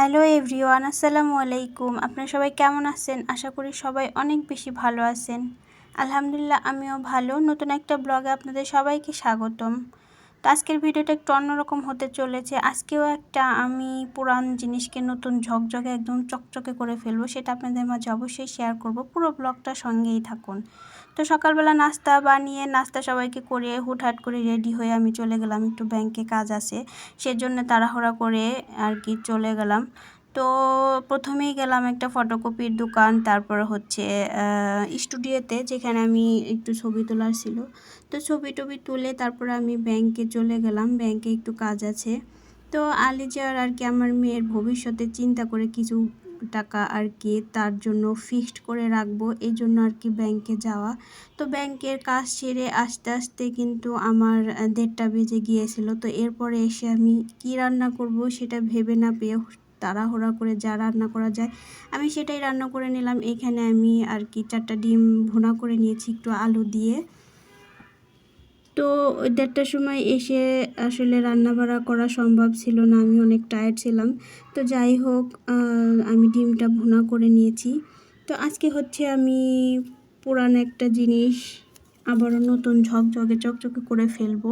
Hello everyone, আসসালামু আলাইকুম। আপনারা সবাই কেমন আছেন? আশা করি সবাই অনেক বেশি ভালো আছেন। আলহামদুলিল্লাহ, আমিও ভালো। নতুন একটা ব্লগে আপনাদের সবাইকে স্বাগতম। তো আজকের ভিডিওটা একটু অন্যরকম হতে চলেছে। আজকেও আমি পুরান জিনিসকে নতুন ঝকঝকে একদম চকচকে করে ফেলবো, সেটা আপনাদের মাঝে অবশ্যই শেয়ার করব। পুরো ব্লগটা সঙ্গেই থাকুন। তো সকালবেলা নাস্তা বানিয়ে নাস্তা সবাইকে করে হুটহাট করে রেডি হয়ে আমি চলে গেলাম, একটু ব্যাংকে কাজ আছে সেজন্য তাড়াহুড়া করে আর কি চলে গেলাম। তো প্রথমেই গেলাম একটা ফটোকপির দোকান, তারপর হচ্ছে স্টুডিওতে, যেখানে আমি একটু ছবি তোলার ছিল। তো ছবি টবি তুলে তারপর আমি ব্যাংকে চলে গেলাম, ব্যাংকে একটু কাজ আছে। তো আলিজার আর কি আমার মেয়ের ভবিষ্যতে চিন্তা করে কিছু টাকা আর কি তার জন্য ফিক্সড করে রাখবো, এই জন্য আর কি ব্যাংকে যাওয়া। তো ব্যাংকের কাজ সেরে আস্তে আস্তে কিন্তু আমার 1:30টা বেজে গিয়েছিল। তো এরপরে এসে আমি কি রান্না করব সেটা ভেবে না পেয়ে তাড়াহুড়া করে যা রান্না করা যায় আমি সেটাই রান্না করে নিলাম। এখানে আমি আর কি 4টা ডিম ভুনা করে নিয়েছি একটু আলু দিয়ে। তো 1:30টার সময় এসে আসলে রান্নাবাড়া করা সম্ভব ছিল না, আমি অনেক টায়ার্ড ছিলাম। তো যাই হোক, আমি ডিমটা ভুনা করে নিয়েছি। তো আজকে হচ্ছে আমি পুরান একটা জিনিস আবারও নতুন ঝকঝকে চকচকে করে ফেলবো।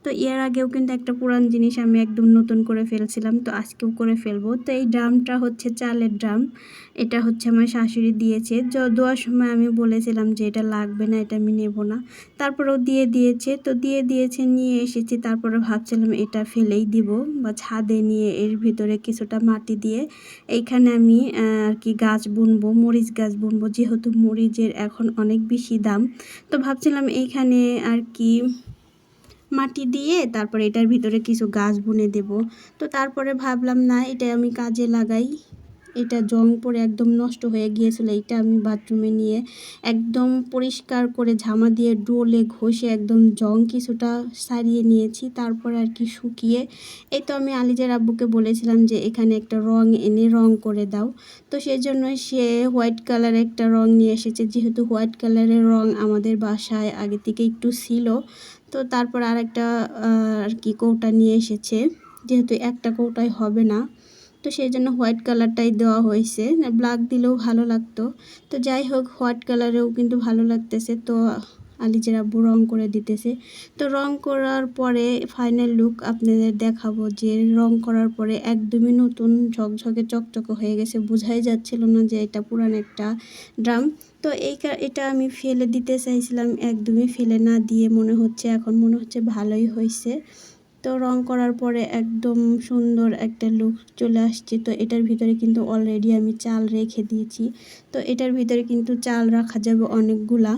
তো এর আগেও কিন্তু একটা পুরান জিনিস আমি একদম নতুন করে ফেলছিলাম, তো আজকেও করে ফেলবো। তো এই ড্রামটা হচ্ছে চালের ড্রাম, এটা হচ্ছে আমার শাশুড়ি দিয়েছে। দেওয়ার সময় আমি বলেছিলাম যে এটা লাগবে না, এটা আমি নেব না, তারপরেও দিয়ে দিয়েছে। তো দিয়ে দিয়েছে, নিয়ে এসেছি। তারপরে ভাবছিলাম এটা ফেলেই দিব বা ছাদে নিয়ে এর ভিতরে কিছুটা মাটি দিয়ে এইখানে আমি আর কি গাছ বুনবো, মরিচ গাছ বুনবো, যেহেতু মরিচের এখন অনেক বেশি দাম। তো ভাবছিলাম এইখানে আর কি মাটি দিয়ে তারপরে এটার ভিতরে কিছু গাছ বুনে দেব। তো তারপরে ভাবলাম না, এটা আমি কাজে লাগাই। এটা জং পড়ে একদম নষ্ট হয়ে গিয়েছিল, এটা আমি বাথরুমে নিয়ে একদম পরিষ্কার করে ঝামা দিয়ে ডোলে ঘষে একদম জং কিছুটা সারিয়ে নিয়েছি। তারপরে আর কি শুকিয়ে এই তো আমি আলিজার আব্বুকে বলেছিলাম যে এখানে একটা রং এনে রং করে দাও। তো সেই জন্য সে হোয়াইট কালারের একটা রং নিয়ে এসেছে, যেহেতু হোয়াইট কালারের রং আমাদের বাসায় আগে থেকে একটু ছিল। তো তারপর আরেকটা আর কি কৌটা নিয়ে এসেছে, যেহেতু একটা কৌটায় হবে না, তো সেই জন্য হোয়াইট কালারটাই দেওয়া হয়েছে। ব্ল্যাক দিলেও ভালো লাগতো। তো যাই হোক, হোয়াইট কালারেও কিন্তু ভালো লাগতেছে। তো আলিজার আব্বু রং করে দিতেছে। তো রং করার পরে ফাইনাল লুক আপনাদের দেখাবো, যে রং করার পরে একদমই নতুন ঝকঝকে চকচকে হয়ে গেছে, বোঝাই যাচ্ছিল না যে এটা পুরান একটা ড্রাম। তো এটা আমি ফেলে দিতে চাইছিলাম, একদমই ফেলে না দিয়ে এখন মনে হচ্ছে ভালোই হয়েছে। তো রং করার পরে একদম সুন্দর একটা লুক চলে আসছে। তো এটার ভিতরে কিন্তু অলরেডি আমি চাল রেখে দিয়েছি। তো এটার ভিতরে কিন্তু চাল রাখা যাবে অনেকগুলা।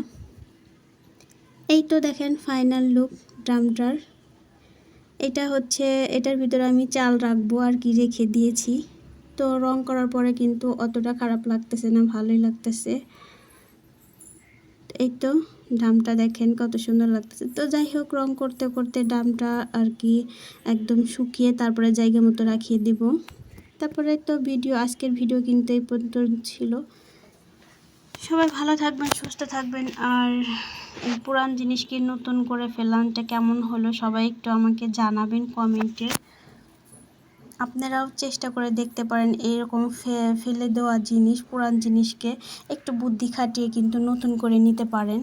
এই তো দেখেন ফাইনাল লুক ড্রামটার। এটা হচ্ছে এটার ভিতরে আমি চাল রাখবো আর কি রেখে দিয়েছি। তো রং করার পরে কিন্তু অতটা খারাপ লাগতেছে না, ভালোই লাগতেছে। এই তো ড্রামটা দেখেন কত সুন্দর লাগতেছে। তো যাই হোক, রং করতে করতে ড্রামটা আর কি একদম শুকিয়ে তারপরে জায়গা মতো রাখিয়ে দিব। তারপরে তো আজকের ভিডিও কিন্তু এই পর্যন্ত ছিল। সবাই ভালো থাকবেন, সুস্থ থাকবেন। আর এই পুরান জিনিসকে নতুন করে ফেলানটা কেমন হলো সবাই একটু আমাকে জানাবেন কমেন্টে। আপনারাও চেষ্টা করে দেখতে পারেন, এরকম ফেলে দেওয়া জিনিস পুরান জিনিসকে একটু বুদ্ধি খাটিয়ে কিন্তু নতুন করে নিতে পারেন।